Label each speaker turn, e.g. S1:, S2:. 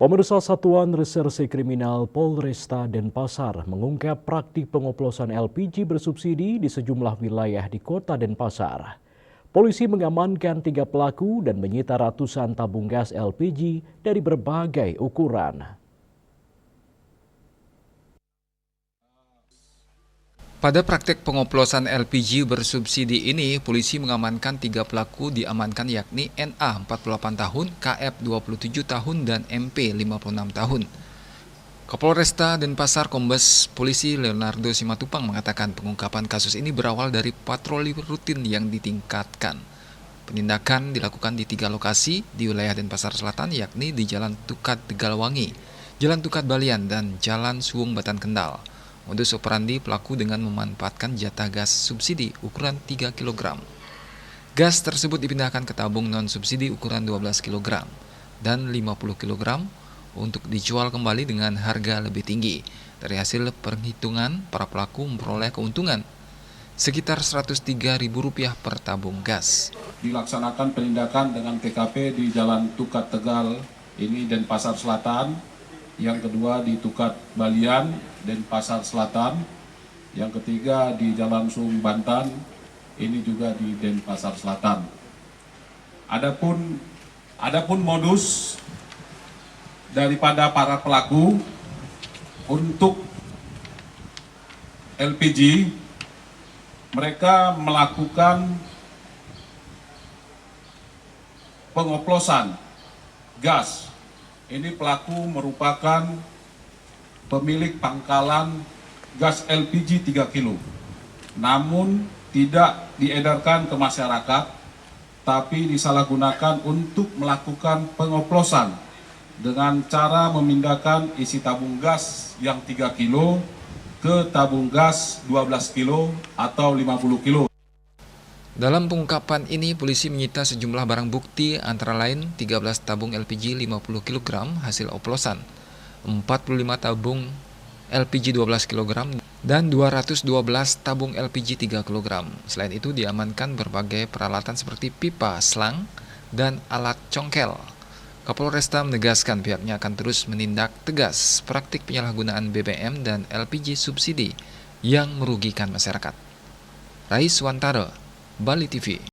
S1: Pemirsa Satuan Reserse Kriminal Polresta Denpasar mengungkap praktik pengoplosan LPG bersubsidi di sejumlah wilayah di kota Denpasar. Polisi mengamankan 3 pelaku dan menyita ratusan tabung gas LPG dari berbagai ukuran.
S2: Pada praktek pengoplosan LPG bersubsidi ini, polisi mengamankan 3 pelaku diamankan yakni NA 48 tahun, KF 27 tahun, dan MP 56 tahun. Kapolresta Denpasar Kombes Polisi Leonardo Simatupang mengatakan pengungkapan kasus ini berawal dari patroli rutin yang ditingkatkan. Penindakan dilakukan di 3 lokasi di wilayah Denpasar Selatan yakni di Jalan Tukat Tegalwangi, Jalan Tukat Balian, dan Jalan Suwung Batan Kendal. Modus operandi pelaku dengan memanfaatkan jatah gas subsidi ukuran 3 kg. Gas tersebut dipindahkan ke tabung non-subsidi ukuran 12 kg dan 50 kg untuk dijual kembali dengan harga lebih tinggi. Dari hasil perhitungan, para pelaku memperoleh keuntungan sekitar Rp103.000 per tabung gas.
S3: Dilaksanakan penindakan dengan TKP di Jalan Tukat Tegal, ini Denpasar Selatan. Yang kedua di Tukat Balian, Denpasar Selatan. Yang ketiga di Jalan Suwung Bantan, ini juga di Denpasar Selatan. Adapun modus daripada para pelaku untuk LPG, mereka melakukan pengoplosan gas. Ini pelaku merupakan pemilik pangkalan gas LPG 3 kilo. Namun tidak diedarkan ke masyarakat, tapi disalahgunakan untuk melakukan pengoplosan dengan cara memindahkan isi tabung gas yang 3 kilo ke tabung gas 12 kilo atau 50 kilo.
S2: Dalam pengungkapan ini, polisi menyita sejumlah barang bukti antara lain 13 tabung LPG 50 kg hasil oplosan, 45 tabung LPG 12 kg, dan 212 tabung LPG 3 kg. Selain itu, diamankan berbagai peralatan seperti pipa, selang, dan alat congkel. Kapolresta menegaskan pihaknya akan terus menindak tegas praktik penyalahgunaan BBM dan LPG subsidi yang merugikan masyarakat. Rais Wantara, Bali TV.